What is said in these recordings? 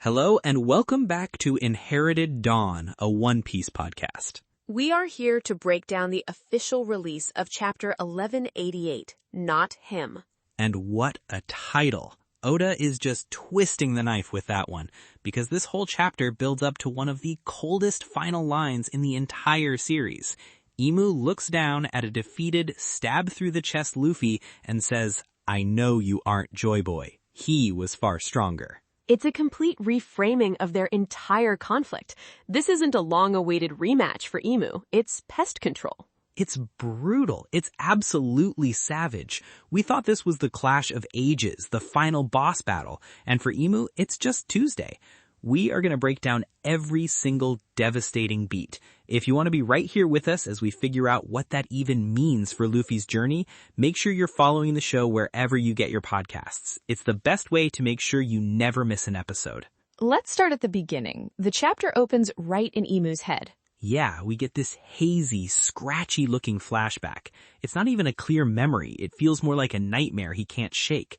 Hello and welcome back to Inherited Dawn, a One Piece podcast. We are here to break down the official release of Chapter 1188, Not Him. And what a title. Oda is just twisting the knife with that one, because this whole chapter builds up to one of the coldest final lines in the entire series. Imu looks down at a defeated, stab-through-the-chest Luffy and says, "I know you aren't Joy Boy. He was far stronger." It's a complete reframing of their entire conflict. This isn't a long-awaited rematch for Imu, it's pest control. It's brutal. It's absolutely savage. We thought this was the clash of ages, the final boss battle, and for Imu, it's just Tuesday. We are going to break down every single devastating beat. If you want to be right here with us as we figure out what that even means for Luffy's journey, make sure you're following the show wherever you get your podcasts. It's the best way to make sure you never miss an episode. Let's start at the beginning. The chapter opens right in Imu's head. Yeah, we get this hazy, scratchy-looking flashback. It's not even a clear memory. It feels more like a nightmare he can't shake.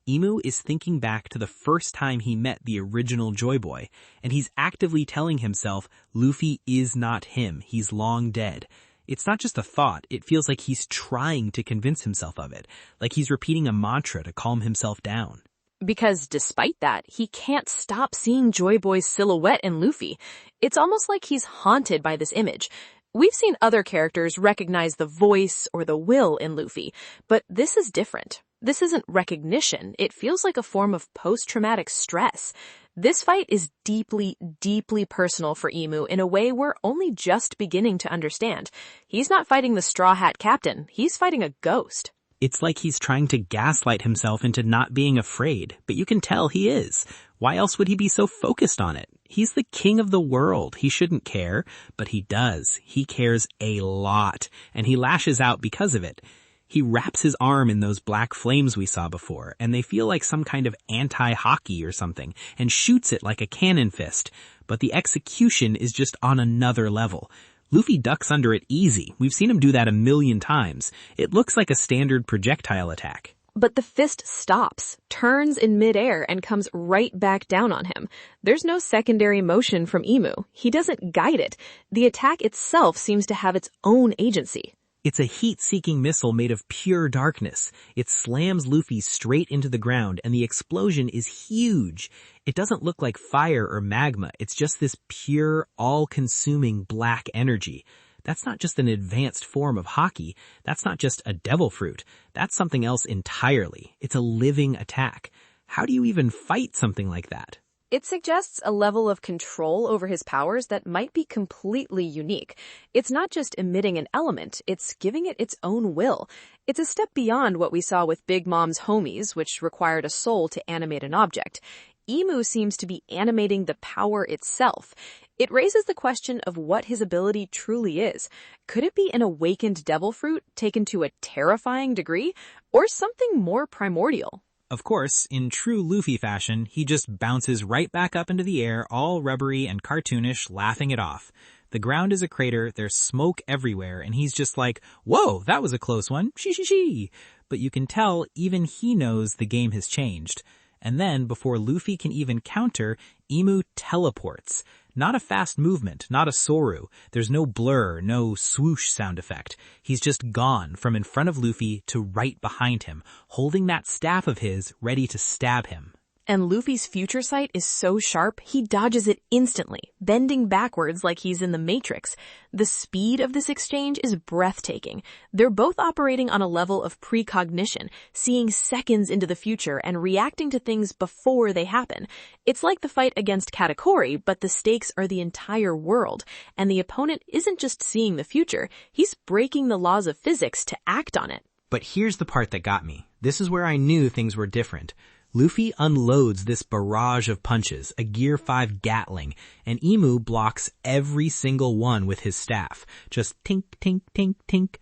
Imu is thinking back to the first time he met the original Joy Boy, and he's actively telling himself Luffy is not him. He's long dead. It's not just a thought. It feels like he's trying to convince himself of it, like he's repeating a mantra to calm himself down. Because despite that, he can't stop seeing Joy Boy's silhouette in Luffy. It's almost like he's haunted by this image. We've seen other characters recognize the voice or the will in Luffy, but this is different. This isn't recognition. It feels like a form of post-traumatic stress. This fight is deeply, deeply personal for Imu in a way we're only just beginning to understand. He's not fighting the Straw Hat Captain. He's fighting a ghost. It's like he's trying to gaslight himself into not being afraid, but you can tell he is. Why else would he be so focused on it? He's the king of the world. He shouldn't care, but he does. He cares a lot, and he lashes out because of it. He wraps his arm in those black flames we saw before, and they feel like some kind of anti-hockey or something, and shoots it like a cannon fist. But the execution is just on another level. Luffy ducks under it easy. We've seen him do that a million times. It looks like a standard projectile attack. But the fist stops, turns in midair, and comes right back down on him. There's no secondary motion from Imu. He doesn't guide it. The attack itself seems to have its own agency. It's a heat-seeking missile made of pure darkness. It slams Luffy straight into the ground, and the explosion is huge. It doesn't look like fire or magma. It's just this pure, all-consuming black energy. That's not just an advanced form of hockey. That's not just a devil fruit. That's something else entirely. It's a living attack. How do you even fight something like that? It suggests a level of control over his powers that might be completely unique. It's not just emitting an element, it's giving it its own will. It's a step beyond what we saw with Big Mom's homies, which required a soul to animate an object. Imu seems to be animating the power itself. It raises the question of what his ability truly is. Could it be an awakened devil fruit taken to a terrifying degree, or something more primordial? Of course, in true Luffy fashion, he just bounces right back up into the air, all rubbery and cartoonish, laughing it off. The ground is a crater, there's smoke everywhere, and he's just like, "Whoa, that was a close one, shee." But you can tell even he knows the game has changed. And then, before Luffy can even counter, Imu teleports. Not a fast movement, not a Soru. There's no blur, no swoosh sound effect. He's just gone from in front of Luffy to right behind him, holding that staff of his ready to stab him. And Luffy's future sight is so sharp, he dodges it instantly, bending backwards like he's in the Matrix. The speed of this exchange is breathtaking. They're both operating on a level of precognition, seeing seconds into the future and reacting to things before they happen. It's like the fight against Katakuri, but the stakes are the entire world, and the opponent isn't just seeing the future, he's breaking the laws of physics to act on it. But here's the part that got me. This is where I knew things were different. Luffy unloads this barrage of punches, a Gear 5 Gatling, and Imu blocks every single one with his staff. Just tink, tink, tink, tink.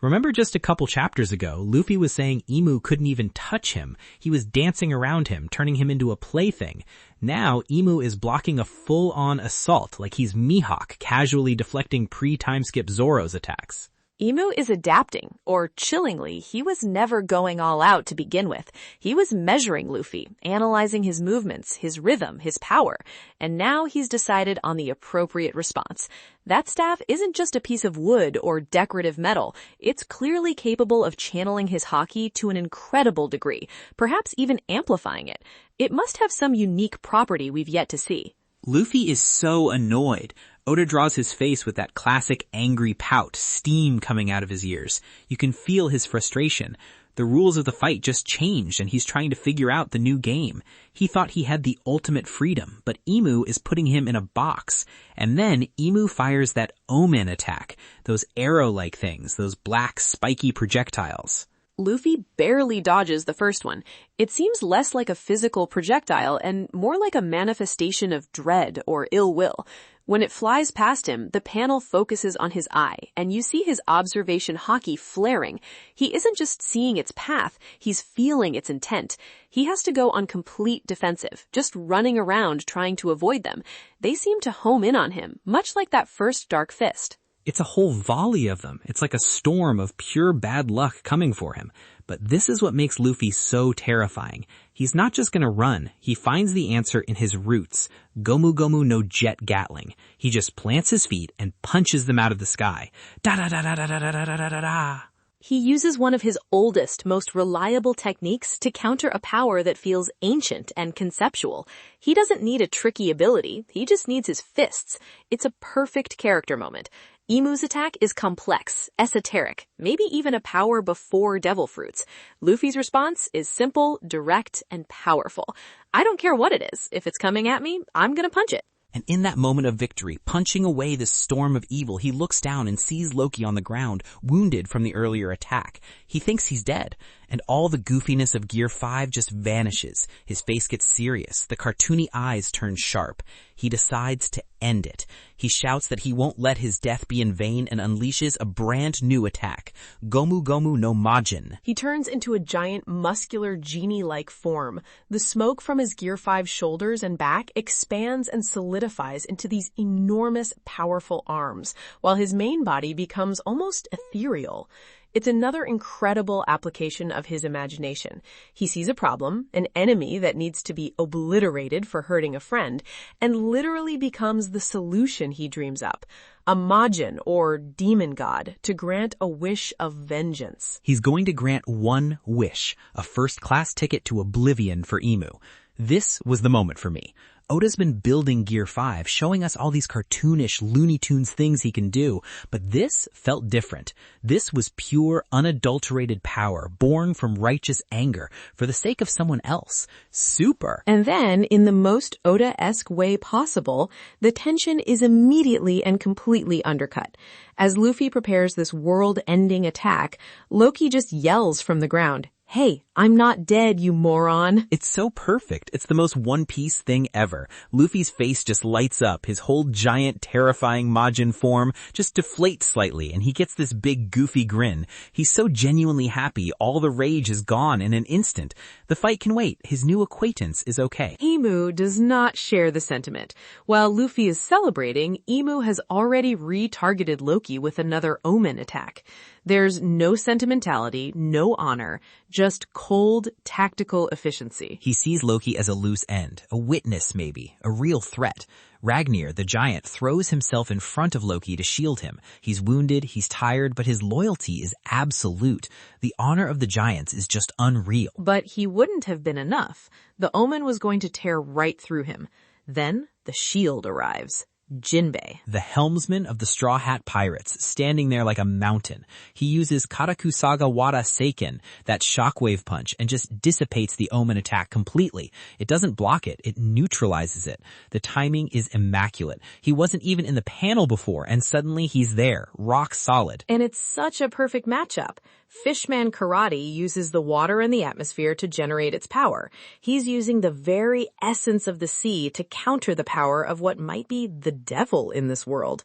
Remember just a couple chapters ago, Luffy was saying Imu couldn't even touch him. He was dancing around him, turning him into a plaything. Now, Imu is blocking a full-on assault, like he's Mihawk, casually deflecting pre-timeskip Zoro's attacks. Emu is adapting, or chillingly, he was never going all out to begin with. He was measuring Luffy, analyzing his movements, his rhythm, his power, and now he's decided on the appropriate response. That staff isn't just a piece of wood or decorative metal. It's clearly capable of channeling his haki to an incredible degree, perhaps even amplifying it. It must have some unique property we've yet to see. Luffy is so annoyed. Oda draws his face with that classic angry pout, steam coming out of his ears. You can feel his frustration. The rules of the fight just changed and he's trying to figure out the new game. He thought he had the ultimate freedom, but Emu is putting him in a box. And then Emu fires that Omen attack, those arrow-like things, those black spiky projectiles. Luffy barely dodges the first one. It seems less like a physical projectile and more like a manifestation of dread or ill will. When it flies past him, the panel focuses on his eye, and you see his observation haki flaring. He isn't just seeing its path, he's feeling its intent. He has to go on complete defensive, just running around trying to avoid them. They seem to home in on him, much like that first Dark Fist. It's a whole volley of them. It's like a storm of pure bad luck coming for him. But this is what makes Luffy so terrifying. He's not just gonna run. He finds the answer in his roots. Gomu Gomu no Jet Gatling. He just plants his feet and punches them out of the sky. Da-da-da-da-da-da-da-da-da-da. He uses one of his oldest, most reliable techniques to counter a power that feels ancient and conceptual. He doesn't need a tricky ability. He just needs his fists. It's a perfect character moment. Emu's attack is complex, esoteric, maybe even a power before devil fruits. Luffy's response is simple, direct, and powerful. I don't care what it is. If it's coming at me, I'm gonna punch it. And in that moment of victory, punching away this storm of evil, he looks down and sees Loki on the ground, wounded from the earlier attack. He thinks he's dead, and all the goofiness of Gear 5 just vanishes. His face gets serious. The cartoony eyes turn sharp. He decides to end it. He shouts that he won't let his death be in vain and unleashes a brand new attack. Gomu Gomu no Majin. He turns into a giant muscular genie-like form. The smoke from his Gear 5 shoulders and back expands and solidifies into these enormous, powerful arms, while his main body becomes almost ethereal. It's another incredible application of his imagination. He sees a problem, an enemy that needs to be obliterated for hurting a friend, and literally becomes the solution he dreams up. A Majin, or demon god, to grant a wish of vengeance. He's going to grant one wish, a first-class ticket to oblivion for Emu. This was the moment for me. Oda's been building Gear 5, showing us all these cartoonish Looney Tunes things he can do, but this felt different. This was pure, unadulterated power, born from righteous anger, for the sake of someone else. Super! And then, in the most Oda-esque way possible, the tension is immediately and completely undercut. As Luffy prepares this world-ending attack, Loki just yells from the ground, "Hey, I'm not dead, you moron." It's so perfect. It's the most One Piece thing ever. Luffy's face just lights up. His whole giant, terrifying Majin form just deflates slightly, and he gets this big, goofy grin. He's so genuinely happy. All the rage is gone in an instant. The fight can wait. His new acquaintance is okay. Emu does not share the sentiment. While Luffy is celebrating, Emu has already retargeted Loki with another Omen attack. There's no sentimentality, no honor, just cold, tactical efficiency. He sees Loki as a loose end, a witness maybe, a real threat. Ragnar, the giant, throws himself in front of Loki to shield him. He's wounded, he's tired, but his loyalty is absolute. The honor of the giants is just unreal. But he wouldn't have been enough. The Omen was going to tear right through him. Then the shield arrives. Jinbei, the helmsman of the Straw Hat Pirates, standing there like a mountain. He uses Karakusaga Wada Seiken, that shockwave punch, and just dissipates the Omen attack completely. It doesn't block it, it neutralizes it. The timing is immaculate. He wasn't even in the panel before, and suddenly he's there, rock solid. And it's such a perfect matchup. Fishman Karate uses the water and the atmosphere to generate its power. He's using the very essence of the sea to counter the power of what might be the devil in this world.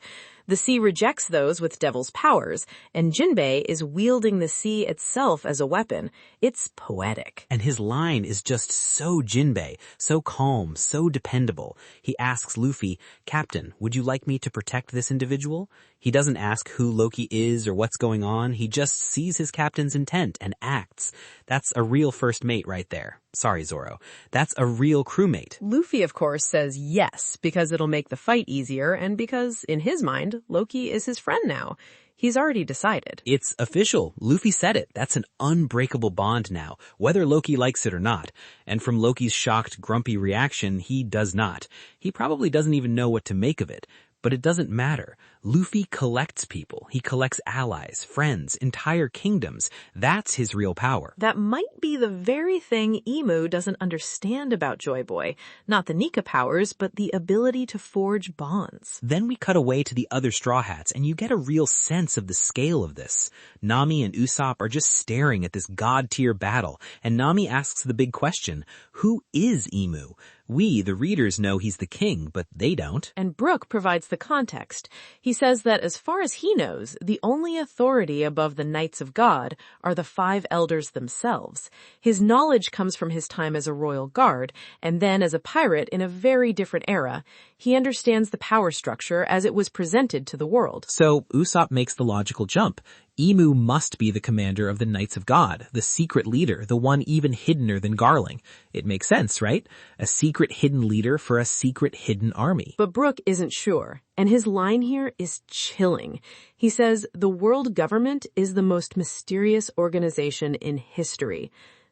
The sea rejects those with devil's powers, and Jinbei is wielding the sea itself as a weapon. It's poetic. And his line is just so Jinbei, so calm, so dependable. He asks Luffy, "Captain, would you like me to protect this individual?" He doesn't ask who Loki is or what's going on. He just sees his captain's intent and acts. That's a real first mate right there. Sorry, Zoro. That's a real crewmate. Luffy, of course, says yes, because it'll make the fight easier, and because, in his mind, Loki is his friend now. He's already decided. It's official. Luffy said it. That's an unbreakable bond now, whether Loki likes it or not. And from Loki's shocked, grumpy reaction, he does not. He probably doesn't even know what to make of it. But it doesn't matter. Luffy collects people. He collects allies, friends, entire kingdoms. That's his real power. That might be the very thing Emu doesn't understand about Joy Boy. Not the Nika powers, but the ability to forge bonds. Then we cut away to the other Straw Hats, and you get a real sense of the scale of this. Nami and Usopp are just staring at this god-tier battle, and Nami asks the big question, who is Emu? We, the readers, know he's the king, but they don't. And Brook provides the context. He says that as far as he knows, the only authority above the Knights of God are the 5 elders themselves. His knowledge comes from his time as a royal guard, and then as a pirate in a very different era. He understands the power structure as it was presented to the world. So Usopp makes the logical jump. Emu must be the commander of the Knights of God, the secret leader, the one even hiddener than Garling. It makes sense, right? A secret hidden leader for a secret hidden army. But Brook isn't sure, and his line here is chilling. He says, the world government is the most mysterious organization in history.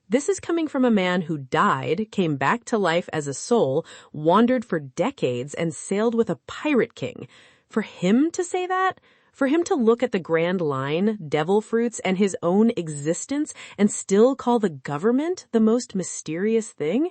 This is coming from a man who died, came back to life as a soul, wandered for decades, and sailed with a pirate king. For him to say that? For him to look at the grand line, devil fruits, and his own existence and still call the government the most mysterious thing?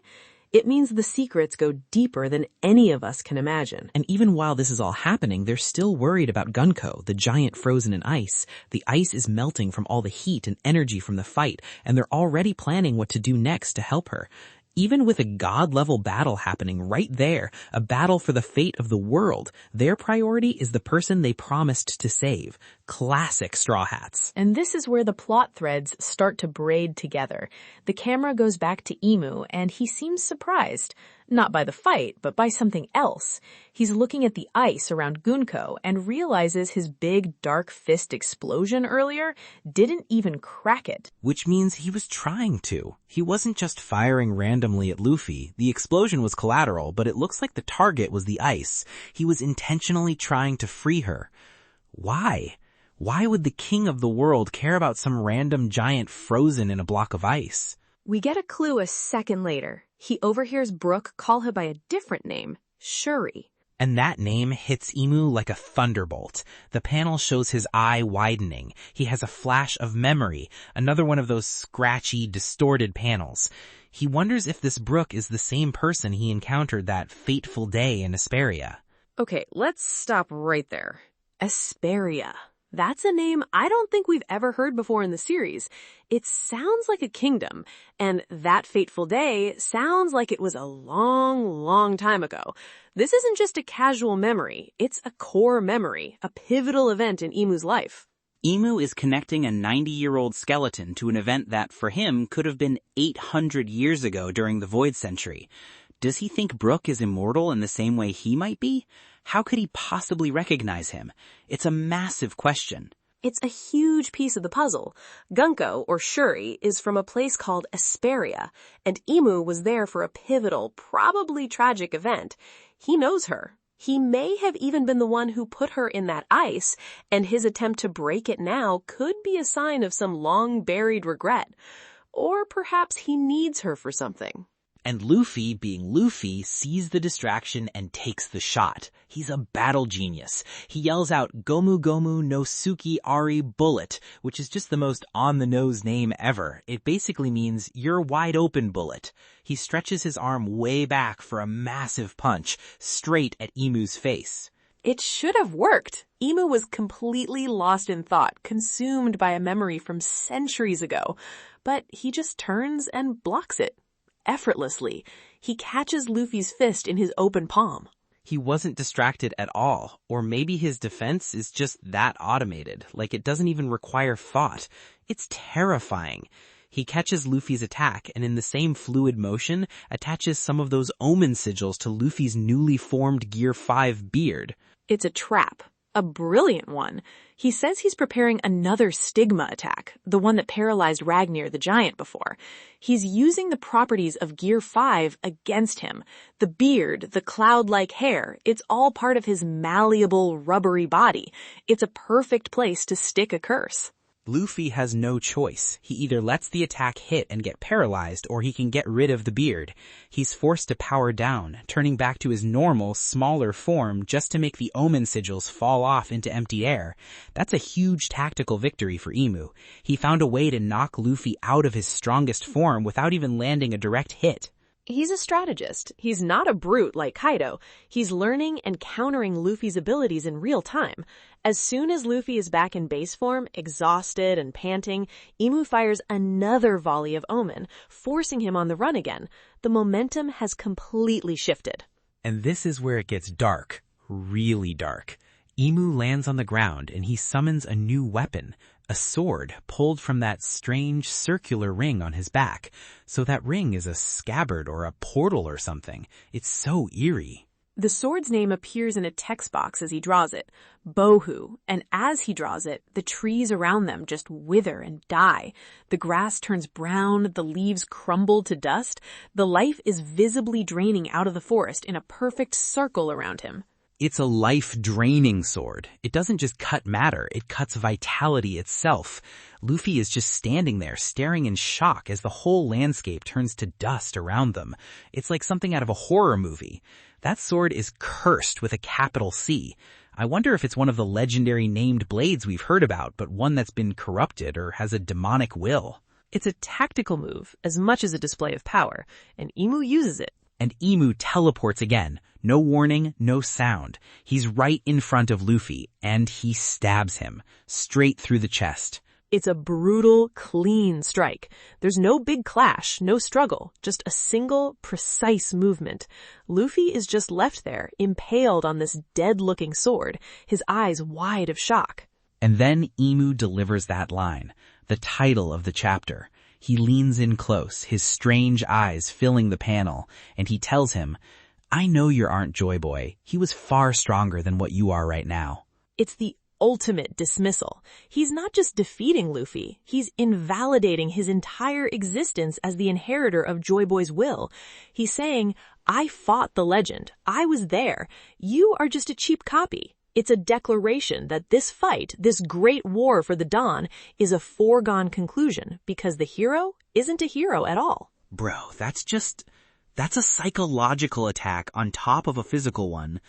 It means the secrets go deeper than any of us can imagine. And even while this is all happening, they're still worried about Gunko, the giant frozen in ice. The ice is melting from all the heat and energy from the fight, and they're already planning what to do next to help her. Even with a god-level battle happening right there, a battle for the fate of the world, their priority is the person they promised to save. Classic Straw Hats. And this is where the plot threads start to braid together. The camera goes back to Emu, and he seems surprised. Not by the fight, but by something else. He's looking at the ice around Gunko and realizes his big dark fist explosion earlier didn't even crack it. Which means he was trying to. He wasn't just firing randomly at Luffy. The explosion was collateral, but it looks like the target was the ice. He was intentionally trying to free her. Why? Why would the king of the world care about some random giant frozen in a block of ice? We get a clue a second later. He overhears Brook call her by a different name, Shuri. And that name hits Emu like a thunderbolt. The panel shows his eye widening. He has a flash of memory, another one of those scratchy, distorted panels. He wonders if this Brook is the same person he encountered that fateful day in Asperia. Okay, let's stop right there. Asperia. That's a name I don't think we've ever heard before in the series. It sounds like a kingdom, and that fateful day sounds like it was a long, long time ago. This isn't just a casual memory. It's a core memory, a pivotal event in Emu's life. Emu is connecting a 90-year-old skeleton to an event that, for him, could have been 800 years ago during the Void Century. Does he think Brook is immortal in the same way he might be? How could he possibly recognize him? It's a massive question. It's a huge piece of the puzzle. Gunko, or Shuri, is from a place called Asperia, and Emu was there for a pivotal, probably tragic event. He knows her. He may have even been the one who put her in that ice, and his attempt to break it now could be a sign of some long-buried regret. Or perhaps he needs her for something. And Luffy, being Luffy, sees the distraction and takes the shot. He's a battle genius. He yells out, "Gomu Gomu no Suki Ari Bullet," which is just the most on-the-nose name ever. It basically means, "You're wide open, Bullet." He stretches his arm way back for a massive punch, straight at Emu's face. It should have worked. Emu was completely lost in thought, consumed by a memory from centuries ago. But he just turns and blocks it. Effortlessly, he catches Luffy's fist in his open palm. He wasn't distracted at all, or maybe his defense is just that automated, like it doesn't even require thought. It's terrifying. He catches Luffy's attack and in the same fluid motion attaches some of those Omen sigils to Luffy's newly formed Gear 5 beard. It's a trap. A brilliant one. He says he's preparing another stigma attack, the one that paralyzed Ragnar the Giant before. He's using the properties of Gear 5 against him. The beard, the cloud-like hair, it's all part of his malleable, rubbery body. It's a perfect place to stick a curse. Luffy has no choice. He either lets the attack hit and get paralyzed, or he can get rid of the beard. He's forced to power down, turning back to his normal, smaller form just to make the Omen sigils fall off into empty air. That's a huge tactical victory for Imu. He found a way to knock Luffy out of his strongest form without even landing a direct hit. He's a strategist. He's not a brute like Kaido. He's learning and countering Luffy's abilities in real time. As soon as Luffy is back in base form, exhausted and panting, Imu fires another volley of Omen, forcing him on the run again. The momentum has completely shifted. And this is where it gets dark. Really dark. Imu lands on the ground and he summons a new weapon, a sword pulled from that strange circular ring on his back. So that ring is a scabbard or a portal or something. It's so eerie. The sword's name appears in a text box as he draws it, Bohu, and as he draws it, the trees around them just wither and die. The grass turns brown, the leaves crumble to dust. The life is visibly draining out of the forest in a perfect circle around him. It's a life-draining sword. It doesn't just cut matter, it cuts vitality itself. Luffy is just standing there, staring in shock as the whole landscape turns to dust around them. It's like something out of a horror movie. That sword is cursed with a capital C. I wonder if it's one of the legendary named blades we've heard about, but one that's been corrupted or has a demonic will. It's a tactical move as much as a display of power, and Imu uses it. And Imu teleports again. No warning, no sound. He's right in front of Luffy, and he stabs him, straight through the chest. It's a brutal, clean strike. There's no big clash, no struggle, just a single, precise movement. Luffy is just left there, impaled on this dead-looking sword, his eyes wide of shock. And then Imu delivers that line, the title of the chapter. He leans in close, his strange eyes filling the panel, and he tells him, "I know you aren't Joy Boy. He was far stronger than what you are right now." It's the ultimate dismissal. He's not just defeating Luffy, he's invalidating his entire existence as the inheritor of Joy Boy's will. He's saying, I fought the legend. I was there. You are just a cheap copy. It's a declaration that this fight, this great war for the Dawn, is a foregone conclusion because the hero isn't a hero at all. Bro, that's a psychological attack on top of a physical one.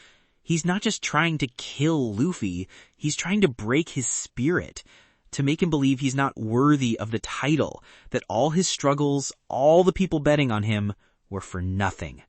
He's not just trying to kill Luffy, he's trying to break his spirit, to make him believe he's not worthy of the title, that all his struggles, all the people betting on him, were for nothing.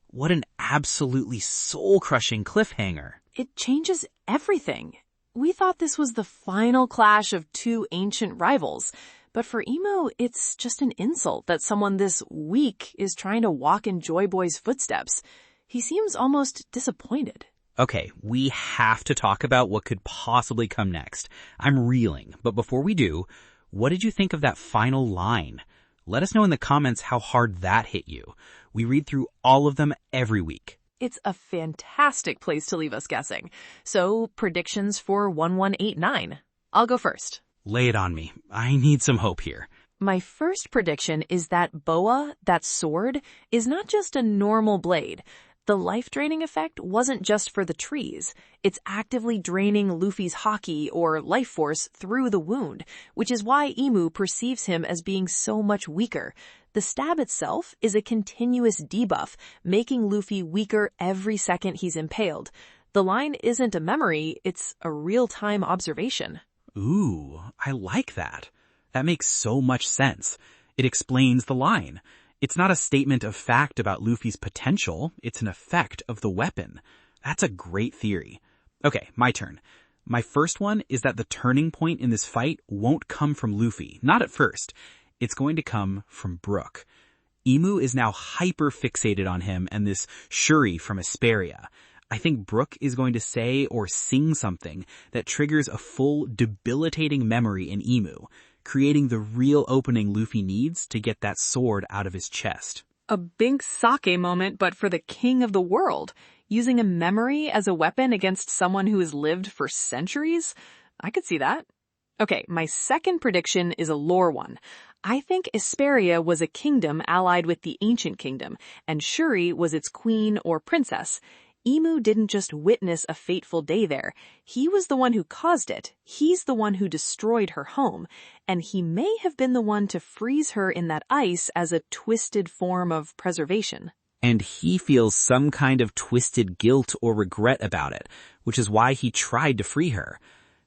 What an absolutely soul-crushing cliffhanger. It changes everything. We thought this was the final clash of two ancient rivals, but for Imu, it's just an insult that someone this weak is trying to walk in Joy Boy's footsteps. He seems almost disappointed. Okay, we have to talk about what could possibly come next. I'm reeling, but before we do, what did you think of that final line? Let us know in the comments how hard that hit you. We read through all of them every week. It's a fantastic place to leave us guessing. So, predictions for 1189. I'll go first. Lay it on me. I need some hope here. My first prediction is that Boa, that sword, is not just a normal blade. The life-draining effect wasn't just for the trees. It's actively draining Luffy's haki or life force through the wound, which is why Imu perceives him as being so much weaker. The stab itself is a continuous debuff, making Luffy weaker every second he's impaled. The line isn't a memory, it's a real-time observation. Ooh, I like that. That makes so much sense. It explains the line. It's not a statement of fact about Luffy's potential, it's an effect of the weapon. That's a great theory. Okay, my turn. My first one is that the turning point in this fight won't come from Luffy, not at first. It's going to come from Brook. Imu is now hyper-fixated on him and this Shuri from Asperia. I think Brook is going to say or sing something that triggers a full debilitating memory in Emu, creating the real opening Luffy needs to get that sword out of his chest. A big sake moment, but for the king of the world. Using a memory as a weapon against someone who has lived for centuries? I could see that. Okay, my second prediction is a lore one. I think Esperia was a kingdom allied with the ancient kingdom, and Shuri was its queen or princess. Emu didn't just witness a fateful day there. He was the one who caused it. He's the one who destroyed her home. And he may have been the one to freeze her in that ice as a twisted form of preservation. And he feels some kind of twisted guilt or regret about it, which is why he tried to free her.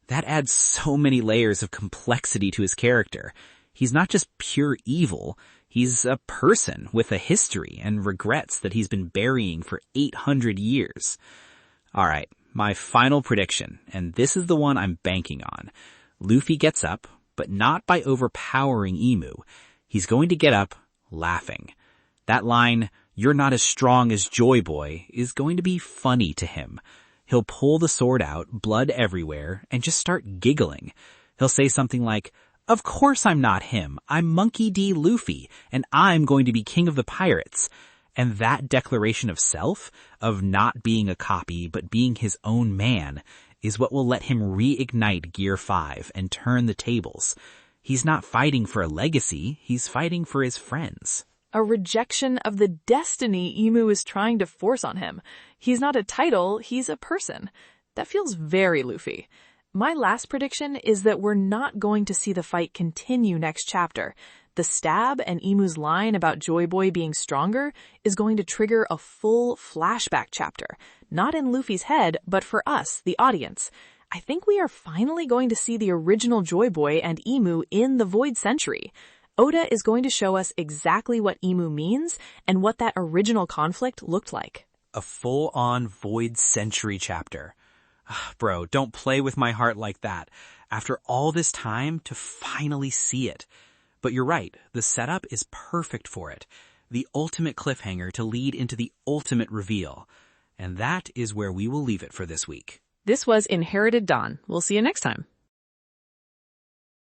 That adds so many layers of complexity to his character. He's not just pure evil. He's a person with a history and regrets that he's been burying for 800 years. All right, my final prediction, and this is the one I'm banking on. Luffy gets up, but not by overpowering Emu. He's going to get up laughing. That line, "You're not as strong as Joy Boy," is going to be funny to him. He'll pull the sword out, blood everywhere, and just start giggling. He'll say something like, "Of course I'm not him. I'm Monkey D. Luffy, and I'm going to be king of the pirates." And that declaration of self, of not being a copy but being his own man, is what will let him reignite Gear 5 and turn the tables. He's not fighting for a legacy, he's fighting for his friends. A rejection of the destiny Emu is trying to force on him. He's not a title, he's a person. That feels very Luffy. My last prediction is that we're not going to see the fight continue next chapter. The stab and Emu's line about Joy Boy being stronger is going to trigger a full flashback chapter. Not in Luffy's head, but for us, the audience. I think we are finally going to see the original Joy Boy and Emu in the Void Century. Oda is going to show us exactly what Emu means and what that original conflict looked like. A full-on Void Century chapter. Bro, don't play with my heart like that. After all this time to finally see it. But you're right, the setup is perfect for it. The ultimate cliffhanger to lead into the ultimate reveal. And that is where we will leave it for this week. This was Inherited Dawn. We'll see you next time.